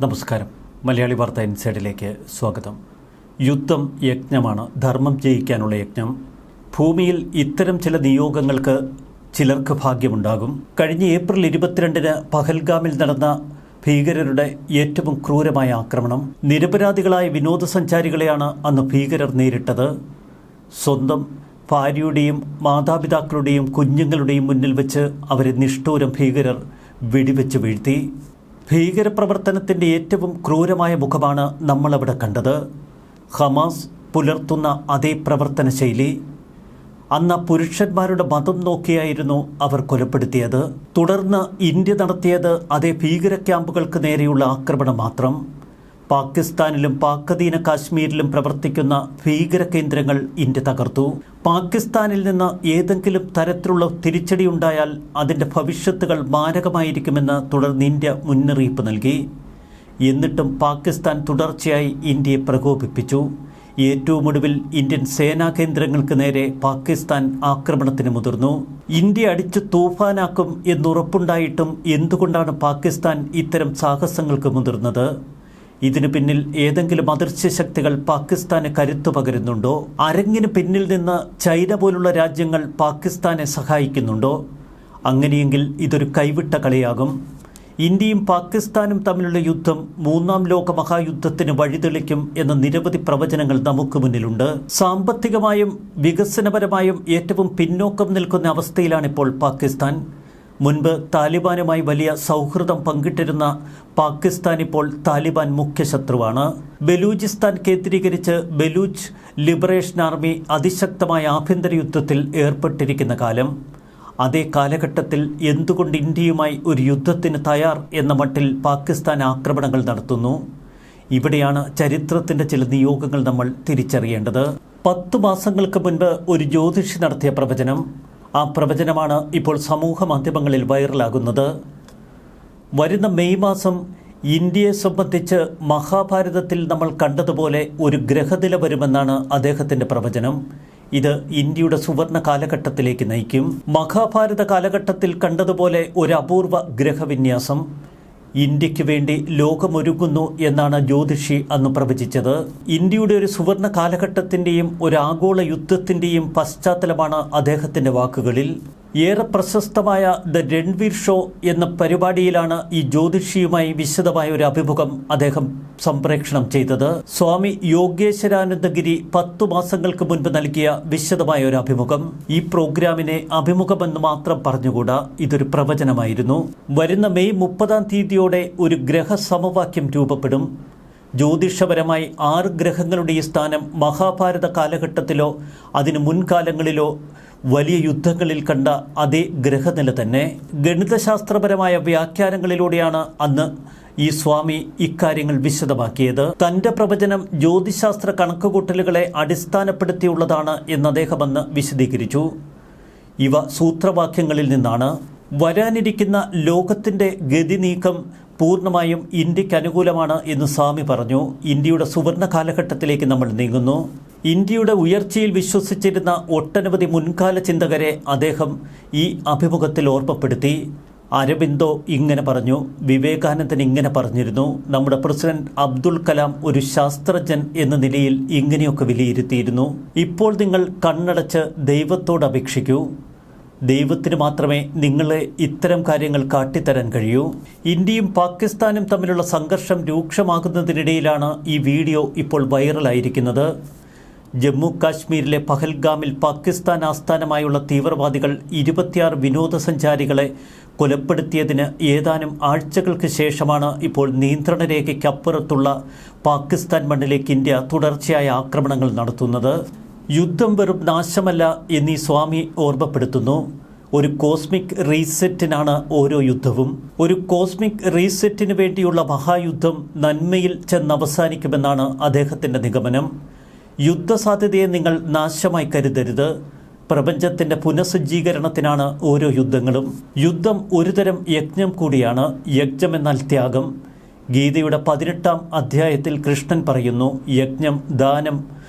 നമസ്കാരം. മലയാളി വാർത്ത ഇൻസൈഡിലേക്ക് സ്വാഗതം. യുദ്ധം യജ്ഞമാണ്, ധർമ്മം ജയിക്കാനുള്ള യജ്ഞം. ഭൂമിയിൽ ഇത്തരം ചില നിയോഗങ്ങൾക്ക് ചിലർക്ക് ഭാഗ്യമുണ്ടാകും. കഴിഞ്ഞ ഏപ്രിൽ 22-ന് പഹൽഗാമിൽ നടന്ന ഭീകരരുടെ ഏറ്റവും ക്രൂരമായ ആക്രമണം. നിരപരാധികളായ വിനോദസഞ്ചാരികളെയാണ് അന്ന് ഭീകരർ നേരിട്ടത്. സ്വന്തം ഭാര്യയുടെയും മാതാപിതാക്കളുടെയും കുഞ്ഞുങ്ങളുടെയും മുന്നിൽ വെച്ച് അവരെ നിഷ്ഠൂരം ഭീകരർ വെടിവെച്ച് വീഴ്ത്തി. ഭീകരപ്രവർത്തനത്തിൻ്റെ ഏറ്റവും ക്രൂരമായ മുഖമാണ് നമ്മളവിടെ കണ്ടത്. ഹമാസ് പുലർത്തുന്ന അതേ പ്രവർത്തന ശൈലി. അന്ന് പുരുഷന്മാരുടെ മതം നോക്കിയായിരുന്നു അവർ കൊലപ്പെടുത്തിയത്. തുടർന്ന് ഇന്ത്യ നടത്തിയത് അതേ ഭീകര ക്യാമ്പുകൾക്ക് നേരെയുള്ള ആക്രമണം മാത്രം. പാകിസ്ഥാനിലും പാക്-അധീന കാശ്മീരിലും പ്രവർത്തിക്കുന്ന ഭീകര കേന്ദ്രങ്ങൾ ഇന്ത്യ തകർത്തു. പാകിസ്ഥാനിൽ നിന്ന് ഏതെങ്കിലും തരത്തിലുള്ള തിരിച്ചടിയുണ്ടായാൽ അതിൻ്റെ ഭവിഷ്യത്തുകൾ മാരകമായിരിക്കുമെന്ന് തുടർന്ന് ഇന്ത്യ മുന്നറിയിപ്പ് നൽകി. എന്നിട്ടും പാകിസ്ഥാൻ തുടർച്ചയായി ഇന്ത്യയെ പ്രകോപിപ്പിച്ചു. ഏറ്റവും ഒടുവിൽ ഇന്ത്യൻ സേനാ കേന്ദ്രങ്ങൾക്ക് നേരെ പാകിസ്ഥാൻ ആക്രമണത്തിന് മുതിർന്നു. ഇന്ത്യ അടിച്ചു തൂഫാനാക്കും എന്നുറപ്പുണ്ടായിട്ടും എന്തുകൊണ്ടാണ് പാകിസ്ഥാൻ ഇത്തരം സാഹസങ്ങൾക്ക് മുതിർന്നത്? ഇതിനു പിന്നിൽ ഏതെങ്കിലും അദൃശ്യ ശക്തികൾ പാകിസ്ഥാന് കരുത്തു പകരുന്നുണ്ടോ? അരങ്ങിന് പിന്നിൽ നിന്ന് ചൈന പോലുള്ള രാജ്യങ്ങൾ പാകിസ്ഥാനെ സഹായിക്കുന്നുണ്ടോ? അങ്ങനെയെങ്കിൽ ഇതൊരു കൈവിട്ട കളിയാകും. ഇന്ത്യയും പാകിസ്ഥാനും തമ്മിലുള്ള യുദ്ധം മൂന്നാം ലോക മഹായുദ്ധത്തിന് വഴിതെളിക്കും എന്ന നിരവധി പ്രവചനങ്ങൾ നമുക്ക് മുന്നിലുണ്ട്. സാമ്പത്തികമായും വികസനപരമായും ഏറ്റവും പിന്നോക്കം നിൽക്കുന്ന അവസ്ഥയിലാണിപ്പോൾ പാകിസ്ഥാൻ. മുൻപ് താലിബാനുമായി വലിയ സൗഹൃദം പങ്കിട്ടിരുന്ന പാകിസ്ഥാൻ ഇപ്പോൾ താലിബാൻ മുഖ്യ ശത്രുവാണ്. ബലൂചിസ്ഥാൻ കേന്ദ്രീകരിച്ച് ബലൂച്ച് ലിബറേഷൻ ആർമി അതിശക്തമായ ആഭ്യന്തര യുദ്ധത്തിൽ ഏർപ്പെട്ടിരിക്കുന്ന കാലം. അതേ കാലഘട്ടത്തിൽ എന്തുകൊണ്ട് ഇന്ത്യയുമായി ഒരു യുദ്ധത്തിന് തയ്യാർ എന്ന മട്ടിൽ പാകിസ്ഥാൻ ആക്രമണങ്ങൾ നടത്തുന്നു? ഇവിടെയാണ് ചരിത്രത്തിൻ്റെ ചില നിയോഗങ്ങൾ നമ്മൾ തിരിച്ചറിയേണ്ടത്. 10 മാസങ്ങൾക്ക് മുൻപ് ഒരു ജ്യോതിഷി നടത്തിയ പ്രവചനം. ആ പ്രവചനമാണ് ഇപ്പോൾ സമൂഹ മാധ്യമങ്ങളിൽ വൈറലാകുന്നത്. വരുന്ന മെയ് മാസം ഇന്ത്യയെ സംബന്ധിച്ച് മഹാഭാരതത്തിൽ നമ്മൾ കണ്ടതുപോലെ ഒരു ഗ്രഹനില വരുമെന്നാണ് അദ്ദേഹത്തിൻ്റെ പ്രവചനം. ഇത് ഇന്ത്യയുടെ സുവർണ കാലഘട്ടത്തിലേക്ക് നയിക്കും. മഹാഭാരത കാലഘട്ടത്തിൽ കണ്ടതുപോലെ ഒരു അപൂർവ ഗ്രഹവിന്യാസം ഇന്ത്യക്ക് വേണ്ടി ലോകമൊരുങ്ങുന്നു എന്നാണ് ജ്യോതിഷി അന്ന് പ്രവചിച്ചത്. ഇന്ത്യയുടെ ഒരു സുവർണ കാലഘട്ടത്തിൻ്റെയും ഒരു ആഗോള യുദ്ധത്തിൻ്റെയും പശ്ചാത്തലമാണ് അദ്ദേഹത്തിൻ്റെ വാക്കുകളിൽ. ഏറെ പ്രശസ്തമായ ദ രൺവീർ ഷോ എന്ന പരിപാടിയിലാണ് ഈ ജ്യോതിഷിയുമായി വിശദമായ ഒരു അഭിമുഖം അദ്ദേഹം സംപ്രേഷണം ചെയ്തത്. സ്വാമി യോഗേശ്വരാനന്ദഗിരി 10 മാസങ്ങൾക്ക് മുൻപ് നൽകിയ വിശദമായ ഒരു അഭിമുഖം. ഈ പ്രോഗ്രാമിനെ അഭിമുഖമെന്ന് മാത്രം പറഞ്ഞുകൂടാ, ഇതൊരു പ്രവചനമായിരുന്നു. വരുന്ന മെയ് 30-ാം തീയതിയോടെ ഒരു ഗ്രഹസമവാക്യം രൂപപ്പെടും. ജ്യോതിഷപരമായി 6 ഗ്രഹങ്ങളുടെ ഈ സ്ഥാനം മഹാഭാരത കാലഘട്ടത്തിലോ അതിനു മുൻകാലങ്ങളിലോ വലിയ യുദ്ധങ്ങളിൽ കണ്ട അതേ ഗ്രഹനില തന്നെ. ഗണിതശാസ്ത്രപരമായ വ്യാഖ്യാനങ്ങളിലൂടെയാണ് അന്ന് ഈ സ്വാമി ഇക്കാര്യങ്ങൾ വിശദമാക്കിയത്. തൻ്റെ പ്രവചനം ജ്യോതിശാസ്ത്ര കണക്കുകൂട്ടലുകളെ അടിസ്ഥാനപ്പെടുത്തിയുള്ളതാണ് എന്ന് അദ്ദേഹം അന്ന് വിശദീകരിച്ചു. ഇവ സൂത്രവാക്യങ്ങളിൽ നിന്നാണ്. വരാനിരിക്കുന്ന ലോകത്തിൻ്റെ ഗതി നീക്കം പൂർണ്ണമായും ഇന്ത്യക്ക് അനുകൂലമാണ് എന്ന് സ്വാമി പറഞ്ഞു. ഇന്ത്യയുടെ സുവർണ കാലഘട്ടത്തിലേക്ക് നമ്മൾ നീങ്ങുന്നു. ഇന്ത്യയുടെ ഉയർച്ചയിൽ വിശ്വസിച്ചിരുന്ന ഒട്ടനവധി മുൻകാല ചിന്തകരെ അദ്ദേഹം ഈ അഭിമുഖത്തിൽ ഓർമ്മപ്പെടുത്തി. അരബിന്ദോ ഇങ്ങനെ പറഞ്ഞു, വിവേകാനന്ദൻ ഇങ്ങനെ പറഞ്ഞിരുന്നു, നമ്മുടെ പ്രസിഡന്റ് അബ്ദുൽ കലാം ഒരു ശാസ്ത്രജ്ഞൻ എന്ന നിലയിൽ ഇങ്ങനെയൊക്കെ വിലയിരുത്തിയിരുന്നു. ഇപ്പോൾ നിങ്ങൾ കണ്ണടച്ച് ദൈവത്തോട് അപേക്ഷിക്കൂ. ദൈവത്തിന് മാത്രമേ നിങ്ങളെ ഇത്തരം കാര്യങ്ങൾ കാട്ടിത്തരാൻ കഴിയൂ. ഇന്ത്യയും പാകിസ്ഥാനും തമ്മിലുള്ള സംഘർഷം രൂക്ഷമാകുന്നതിനിടയിലാണ് ഈ വീഡിയോ ഇപ്പോൾ വൈറലായിരിക്കുന്നത്. ജമ്മു കാശ്മീരിലെ പഹൽഗാമിൽ പാകിസ്ഥാൻ ആസ്ഥാനമായുള്ള തീവ്രവാദികൾ 26 വിനോദസഞ്ചാരികളെ കൊലപ്പെടുത്തിയതിന് ഏതാനും ആഴ്ചകൾക്ക് ശേഷമാണ് ഇപ്പോൾ നിയന്ത്രണ രേഖയ്ക്കപ്പുറത്തുള്ള പാകിസ്ഥാൻ മണ്ണിലേക്ക് ഇന്ത്യ തുടർച്ചയായ ആക്രമണങ്ങൾ നടത്തുന്നത്. യുദ്ധം വെറും നാശമല്ല എന്നീ സ്വാമി ഓർമ്മപ്പെടുത്തുന്നു. ഒരു കോസ്മിക് റീസെറ്റിനാണ് ഓരോ യുദ്ധവും. ഒരു കോസ്മിക് റീസെറ്റിന് വേണ്ടിയുള്ള മഹായുദ്ധം നന്മയിൽ ചെന്നവസാനിക്കുമെന്നാണ് അദ്ദേഹത്തിൻ്റെ നിഗമനം. യുദ്ധസാധ്യതയെ നിങ്ങൾ നാശമായി കരുതരുത്. പ്രപഞ്ചത്തിൻ്റെ പുനഃസജ്ജീകരണത്തിനാണ് ഓരോ യുദ്ധങ്ങളും. യുദ്ധം ഒരുതരം യജ്ഞം കൂടിയാണ്. യജ്ഞമെന്നാൽ ത്യാഗം. ഗീതയുടെ 18-ാം അധ്യായത്തിൽ കൃഷ്ണൻ പറയുന്നു, യജ്ഞം, ദാനം,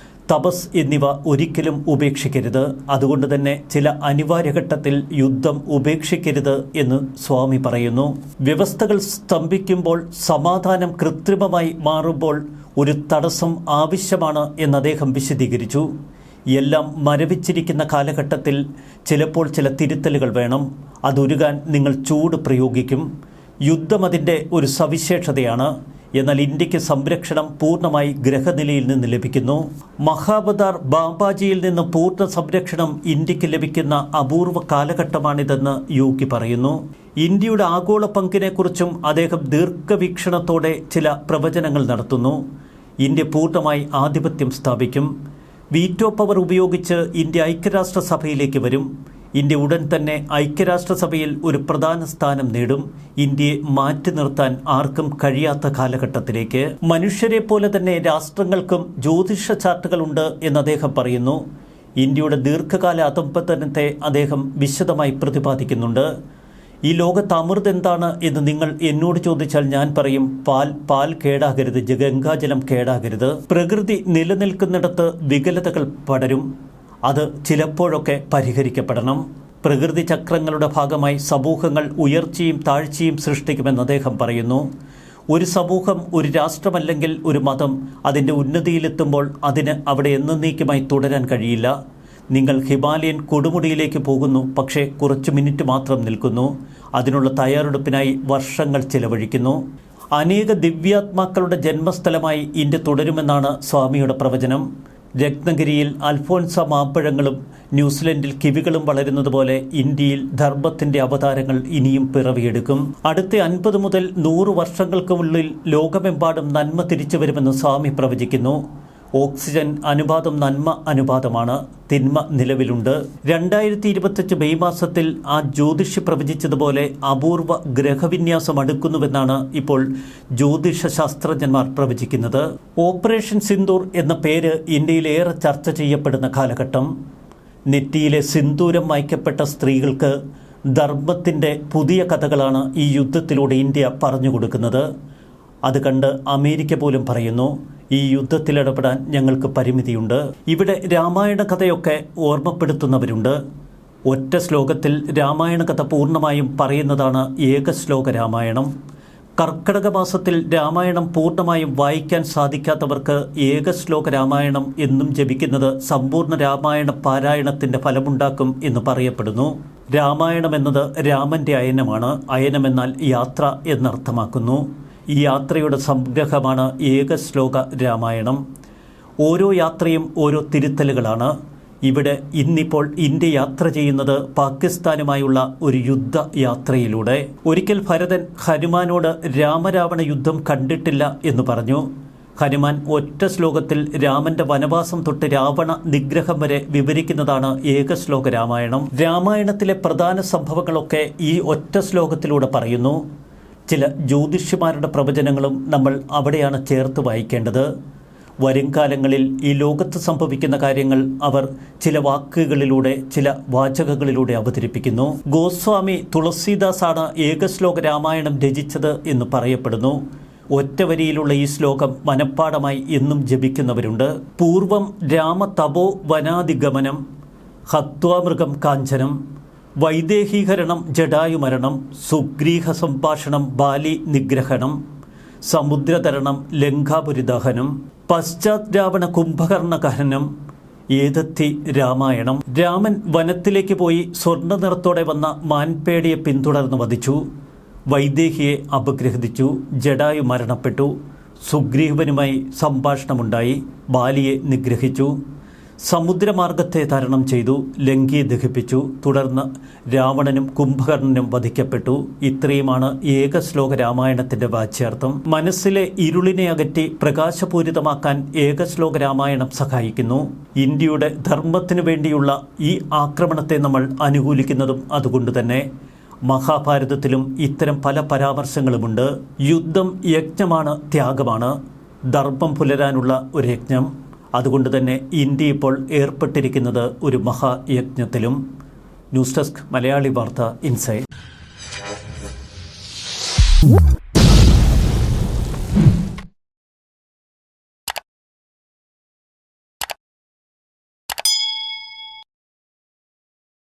തപസ് എന്നിവ ഒരിക്കലും ഉപേക്ഷിക്കരുത്. അതുകൊണ്ട് തന്നെ ചില അനിവാര്യ ഘട്ടത്തിൽ യുദ്ധം ഉപേക്ഷിക്കരുത് എന്ന് സ്വാമി പറയുന്നു. വ്യവസ്ഥകൾ സ്തംഭിക്കുമ്പോൾ, സമാധാനം കൃത്രിമമായി മാറുമ്പോൾ ഒരു തടസ്സം ആവശ്യമാണ് എന്ന് അദ്ദേഹം വിശദീകരിച്ചു. എല്ലാം മരവിച്ചിരിക്കുന്ന കാലഘട്ടത്തിൽ ചിലപ്പോൾ ചില തിരുത്തലുകൾ വേണം. അതൊരുകാൻ നിങ്ങൾ ചൂട് പ്രയോഗിക്കും. യുദ്ധം അതിൻ്റെ ഒരു സവിശേഷതയാണ്. എന്നാൽ ഇന്ത്യക്ക് സംരക്ഷണം പൂർണ്ണമായി ഗ്രഹനിലയിൽ നിന്ന് ലഭിക്കുന്നു. മഹാവതാർ ബാബാജിയിൽ നിന്ന് പൂർണ്ണ സംരക്ഷണം ഇന്ത്യക്ക് ലഭിക്കുന്ന അപൂർവ കാലഘട്ടമാണിതെന്ന് യോഗി പറയുന്നു. ഇന്ത്യയുടെ ആഗോള പങ്കിനെക്കുറിച്ചും അദ്ദേഹം ദീർഘവീക്ഷണത്തോടെ ചില പ്രവചനങ്ങൾ നടത്തുന്നു. ഇന്ത്യ പൂർണ്ണമായി ആധിപത്യം സ്ഥാപിക്കും. വീറ്റോ പവർ ഉപയോഗിച്ച് ഇന്ത്യ ഐക്യരാഷ്ട്രസഭയിലേക്ക് വരും. ഇന്ത്യ ഉടൻ തന്നെ ഐക്യരാഷ്ട്രസഭയിൽ ഒരു പ്രധാന സ്ഥാനം നേടും. ഇന്ത്യയെ മാറ്റി നിർത്താൻ ആർക്കും കഴിയാത്ത കാലഘട്ടത്തിലേക്ക്. മനുഷ്യരെ പോലെ തന്നെ രാഷ്ട്രങ്ങൾക്കും ജ്യോതിഷ ചാർട്ടുകളുണ്ട് എന്ന് അദ്ദേഹം പറയുന്നു. ഇന്ത്യയുടെ ദീർഘകാല അധംപതനത്തെ അദ്ദേഹം വിശദമായി പ്രതിപാദിക്കുന്നുണ്ട്. ഈ ലോകത്ത് അമൃത് എന്താണ് എന്ന് നിങ്ങൾ എന്നോട് ചോദിച്ചാൽ ഞാൻ പറയും, പാൽ കേടാകരുത്, ഗംഗാജലം കേടാകരുത്. പ്രകൃതി നിലനിൽക്കുന്നിടത്ത് വികലതകൾ പടരും. അത് ചിലപ്പോഴൊക്കെ പരിഹരിക്കപ്പെടണം. പ്രകൃതി ചക്രങ്ങളുടെ ഭാഗമായി സമൂഹങ്ങൾ ഉയർച്ചയും താഴ്ചയും സൃഷ്ടിക്കുമെന്ന് അദ്ദേഹം പറയുന്നു. ഒരു സമൂഹം, ഒരു രാഷ്ട്രമല്ലെങ്കിൽ ഒരു മതം അതിൻ്റെ ഉന്നതിയിലെത്തുമ്പോൾ അതിന് അവിടെ എന്നേക്കുമായി തുടരാൻ കഴിയില്ല. നിങ്ങൾ ഹിമാലയൻ കൊടുമുടിയിലേക്ക് പോകുന്നു, പക്ഷേ കുറച്ച് മിനിറ്റ് മാത്രം നിൽക്കുന്നു. അതിനുള്ള തയ്യാറെടുപ്പിനായി വർഷങ്ങൾ ചിലവഴിക്കുന്നു. അനേക ദിവ്യാത്മാക്കളുടെ ജന്മസ്ഥലമായി ഇന്ത്യ തുടരുമെന്നാണ് സ്വാമിയുടെ പ്രവചനം. രത്നഗിരിയിൽ അൽഫോൻസ മാമ്പഴങ്ങളും ന്യൂസിലൻഡിൽ കിവികളും വളരുന്നത് പോലെ ഇന്ത്യയിൽ ധർമ്മത്തിൻ്റെ അവതാരങ്ങൾ ഇനിയും പിറവിയെടുക്കും. അടുത്ത 50 മുതൽ 100 വർഷങ്ങൾക്കുള്ളിൽ ലോകമെമ്പാടും നന്മ തിരിച്ചു വരുമെന്ന് സ്വാമി പ്രവചിക്കുന്നു. ഓക്സിജൻ അനുപാതം നന്മ അനുപാതമാണ്. തിന്മ നിലവിലുണ്ട്. 2025 മെയ് മാസത്തിൽ ആ ജ്യോതിഷി പ്രവചിച്ചതുപോലെ അപൂർവ ഗ്രഹവിന്യാസം അടുക്കുന്നുവെന്നാണ് ഇപ്പോൾ ജ്യോതിഷ ശാസ്ത്രജ്ഞന്മാർ പ്രവചിക്കുന്നത്. ഓപ്പറേഷൻ സിന്ദൂർ എന്ന പേര് ഇന്ത്യയിൽ ഏറെ ചർച്ച ചെയ്യപ്പെടുന്ന കാലഘട്ടം. നെറ്റിയിലെ സിന്ദൂരം മായ്ക്കപ്പെട്ട സ്ത്രീകൾക്ക് ധർമ്മത്തിൻ്റെ പുതിയ കഥകളാണ് ഈ യുദ്ധത്തിലൂടെ ഇന്ത്യ പറഞ്ഞു കൊടുക്കുന്നത്. അത് കണ്ട് അമേരിക്ക പോലും പറയുന്നു, ഈ യുദ്ധത്തിലിടപെടാൻ ഞങ്ങൾക്ക് പരിമിതിയുണ്ട്. ഇവിടെ രാമായണ കഥയൊക്കെ ഓർമ്മപ്പെടുത്തുന്നവരുണ്ട്. ഒറ്റ ശ്ലോകത്തിൽ രാമായണ കഥ പൂർണ്ണമായും പറയുന്നതാണ് ഏകശ്ലോക രാമായണം. കർക്കിടക മാസത്തിൽ രാമായണം പൂർണ്ണമായും വായിക്കാൻ സാധിക്കാത്തവർക്ക് ഏകശ്ലോക രാമായണം എന്നും ജപിക്കുന്നത് സമ്പൂർണ്ണ രാമായണ പാരായണത്തിൻ്റെ ഫലമുണ്ടാക്കും എന്ന് പറയപ്പെടുന്നു. രാമായണം എന്നത് രാമൻ്റെ അയനമാണ്. അയനമെന്നാൽ യാത്ര എന്നർത്ഥമാക്കുന്നു. ഈ യാത്രയുടെ സംഗ്രഹമാണ് ഏകശ്ലോക രാമായണം. ഓരോ യാത്രയും ഓരോ തിരുത്തലുകളാണ്. ഇവിടെ ഇന്നിപ്പോൾ ഇന്ത്യ യാത്ര ചെയ്യുന്നത് പാകിസ്ഥാനുമായുള്ള ഒരു യുദ്ധ യാത്രയിലൂടെ. ഒരിക്കൽ ഭരതൻ ഹനുമാനോട് രാമരാവണ യുദ്ധം കണ്ടിട്ടില്ല എന്ന് പറഞ്ഞു. ഹനുമാൻ ഒറ്റ ശ്ലോകത്തിൽ രാമന്റെ വനവാസം തൊട്ട് രാവണ നിഗ്രഹം വരെ വിവരിക്കുന്നതാണ് ഏകശ്ലോക രാമായണം. രാമായണത്തിലെ പ്രധാന സംഭവങ്ങളൊക്കെ ഈ ഒറ്റ ശ്ലോകത്തിലൂടെ പറയുന്നു. ചില ജ്യോതിഷിമാരുടെ പ്രവചനങ്ങളും നമ്മൾ അവിടെയാണ് ചേർത്ത് വായിക്കേണ്ടത്. വരും കാലങ്ങളിൽ ഈ ലോകത്ത് സംഭവിക്കുന്ന കാര്യങ്ങൾ അവർ ചില വാക്കുകളിലൂടെ, ചില വാചകങ്ങളിലൂടെ അവതരിപ്പിക്കുന്നു. ഗോസ്വാമി തുളസീദാസാണ് ഏകശ്ലോക രാമായണം രചിച്ചത് എന്ന് പറയപ്പെടുന്നു. ഒറ്റ വരിയിലുള്ള ഈ ശ്ലോകം മനഃപ്പാടമായി എന്നും ജപിക്കുന്നവരുണ്ട്. പൂർവം രാമ തപോ വനാദിഗമനം, ഹത്വാമൃഗം കാഞ്ചനം, വൈദേഹീകരണം ജടായുമരണം, സുഗ്രീഹ സംഭാഷണം ബാലി നിഗ്രഹണം, സമുദ്രതരണം ലങ്കാപുരിദഹനം, പശ്ചാത് രാവണ കുംഭകർണ കഹനം, ഏതത്തി രാമായണം. രാമൻ വനത്തിലേക്ക് പോയി സ്വർണ്ണ നിറത്തോടെ വന്ന മാൻപേടിയെ പിന്തുടർന്ന് വധിച്ചു. വൈദേഹിയെ അപഗ്രഹിച്ചു. ജടായു മരണപ്പെട്ടു. സുഗ്രീവനുമായി സംഭാഷണമുണ്ടായി. ബാലിയെ നിഗ്രഹിച്ചു. സമുദ്രമാർഗത്തെ തരണം ചെയ്തു. ലങ്കയെ ദഹിപ്പിച്ചു. തുടർന്ന് രാവണനും കുംഭകർണനും വധിക്കപ്പെട്ടു. ഇത്രയുമാണ് ഏകശ്ലോക രാമായണത്തിന്റെ വാച്യാർത്ഥം. മനസ്സിലെ ഇരുളിനെ അകറ്റി പ്രകാശപൂരിതമാക്കാൻ ഏകശ്ലോക രാമായണം സഹായിക്കുന്നു. ഇന്ത്യയുടെ ധർമ്മത്തിനു വേണ്ടിയുള്ള ഈ ആക്രമണത്തെ നമ്മൾ അനുകൂലിക്കുന്നതും അതുകൊണ്ട് തന്നെ. മഹാഭാരതത്തിലും ഇത്തരം പല പരാമർശങ്ങളുമുണ്ട്. യുദ്ധം യജ്ഞമാണ്, ത്യാഗമാണ്. ധർമ്മം പുലരാനുള്ള ഒരു യജ്ഞം. അതുകൊണ്ട് തന്നെ ഇന്ത്യ ഇപ്പോൾ ഏർപ്പെട്ടിരിക്കുന്നത് ഒരു മഹായജ്ഞത്തിലും. ന്യൂസ് ഡെസ്ക് മലയാളി വാർത്ത ഇൻസൈറ്റ്.